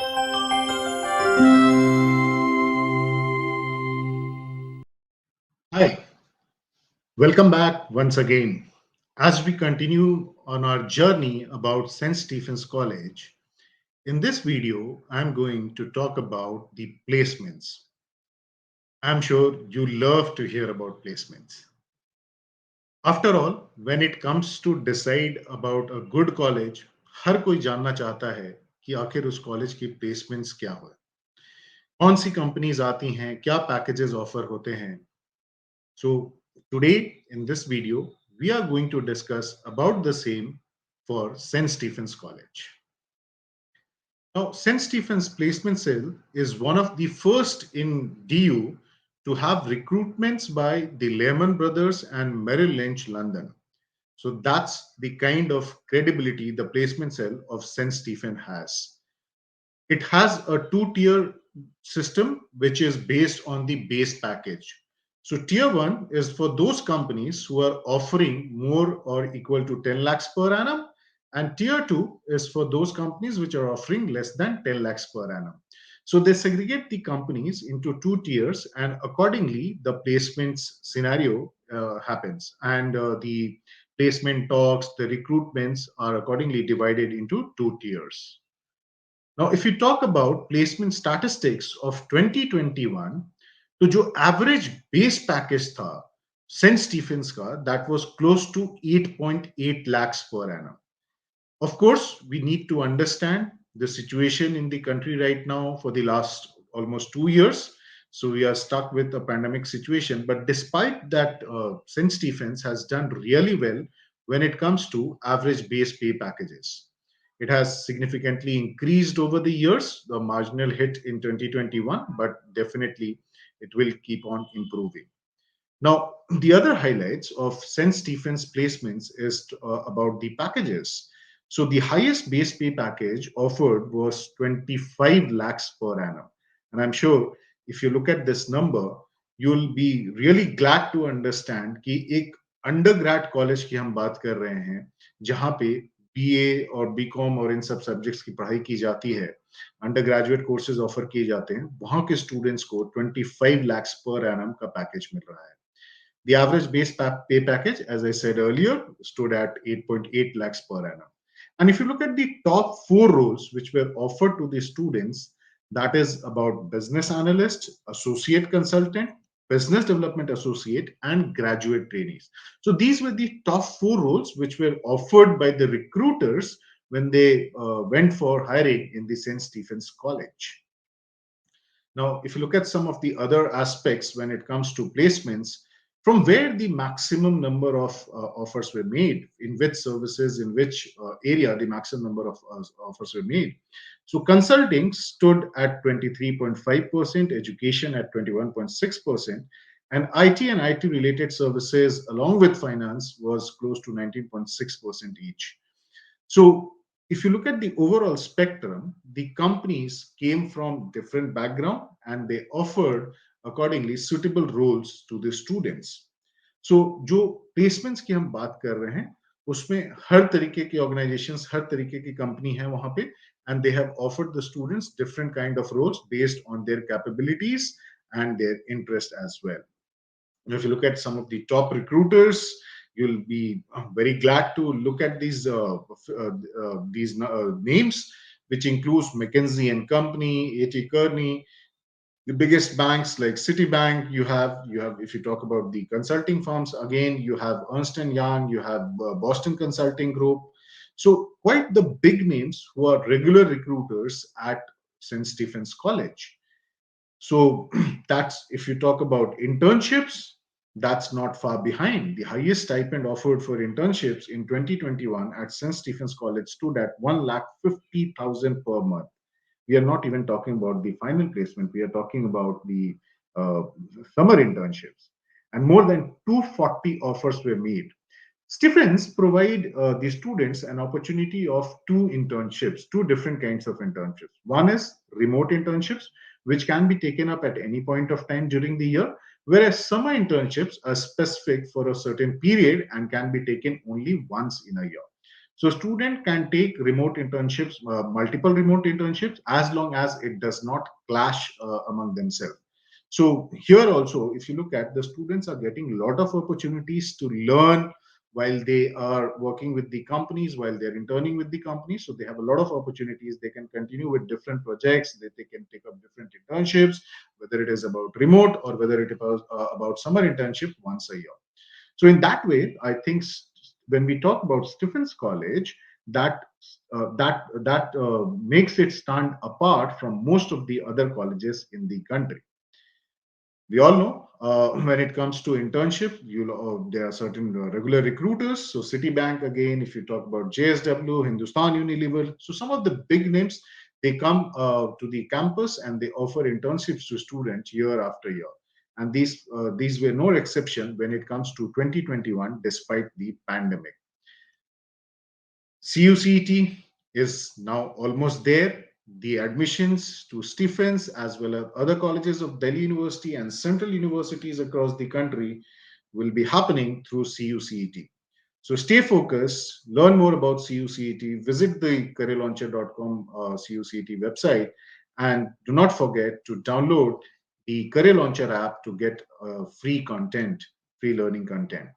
Hi, welcome back once again. As we continue on our journey about St. Stephen's College, in this video, I'm going to talk about the placements. I'm sure you love to hear about placements. After all, when it comes to decide about a good college, हर कोई जानना चाहता है कि आखिर उस college की placements क्या हो, कौन सी कंपनीज आती हैं, क्या पैकेजेस ऑफर होते हैं. So today in this video, we are going to discuss about the same for St. Stephen's College. Now, St. Stephen's Placement Cell is one of the first in DU to have recruitments by the Lehman Brothers and Merrill Lynch London. So that's the kind of credibility the placement cell of St. Stephen has. It has a two-tier system which is based on the base package. So tier one is for those companies who are offering more or equal to 10 lakhs per annum, and tier two is for those companies which are offering less than 10 lakhs per annum. So they segregate the companies into two tiers, and accordingly the placements scenario happens, and the placement talks, the recruitments are accordingly divided into two tiers. Now, if you talk about placement statistics of 2021, तो जो average base package था St. Stephen's का, that was close to 8.8 lakhs per annum. Of course, we need to understand the situation in the country right now for the last almost 2 years. So we are stuck with a pandemic situation. But despite that, St. Stephen's has done really well when it comes to average base pay packages. It has significantly increased over the years, the marginal hit in 2021, but definitely it will keep on improving. Now, the other highlights of St. Stephen's placements is about the packages. So the highest base pay package offered was 25 lakhs per annum. And I'm sure if you look at this number, you'll be really glad to understand कि एक undergrad college की हम बात कर रहे हैं, जहाँ पे BA और BCom और इन सब सब्जेक्ट्स की पढ़ाई की जाती है, अंडर ग्रेजुएट कोर्सेज ऑफर किए जाते हैं, वहां के स्टूडेंट्स को 25 lakhs per annum का पैकेज मिल रहा है. The average base pay package, as I said earlier, stood at 8.8 lakhs per annum. And if you look at the top four roles which were offered to the students, that is about business analyst, associate consultant, business development associate, and graduate trainees. So these were the top four roles which were offered by the recruiters when they went for hiring in the St. Stephen's College. Now, if you look at some of the other aspects when it comes to placements, from where the maximum number of offers were made, in which services, in which area the maximum number of offers were made. So consulting stood at 23.5%, education at 21.6%, and IT and IT related services along with finance was close to 19.6% each. So if you look at the overall spectrum, the companies came from different background and they offered accordingly suitable roles to the students. So जो placements की हम बात कर रहे हैं, उसमें हर तरीके की organizations, हर तरीके की company है वहां पे, and they have offered the students different kind of roles based on their capabilities and their interest as well. And if you look at some of the top recruiters, you'll be very glad to look at these names, which includes McKinsey and Company, A.T. Kearney, the biggest banks like Citibank. You have if you talk about the consulting firms, again you have Ernst and Young, you have Boston Consulting Group. So quite the big names who are regular recruiters at St. Stephen's College. So that's, if you talk about internships, that's not far behind. The highest stipend offered for internships in 2021 at St. Stephen's College stood at 1,50,000 per month. We are not even talking about the final placement. We are talking about the uh, summer internships. And more than 240 offers were made. Stephens provide the students an opportunity of two internships, two different kinds of internships. One is remote internships, which can be taken up at any point of time during the year, whereas summer internships are specific for a certain period and can be taken only once in a year. So student can take remote internships, multiple remote internships, as long as it does not clash among themselves. So here also, if you look at, the students are getting a lot of opportunities to learn while they are working with the companies, while they're interning with the companies. So they have a lot of opportunities. They can continue with different projects. They can take up different internships, whether it is about remote or whether it is about summer internship once a year. So in that way, I think when we talk about Stephens College, that makes it stand apart from most of the other colleges in the country. We all know when it comes to internship, there are certain regular recruiters. So Citibank, again, if you talk about JSW, Hindustan Unilever, so some of the big names, they come to the campus and they offer internships to students year after year. And these were no exception when it comes to 2021, despite the pandemic. CUCET is now almost there. The admissions to Stephens as well as other colleges of Delhi University and central universities across the country will be happening through CUCET. So stay focused, learn more about CUCET, visit the careerlauncher.com CUCET website, and do not forget to download the Career Launcher app to get free content, free learning content.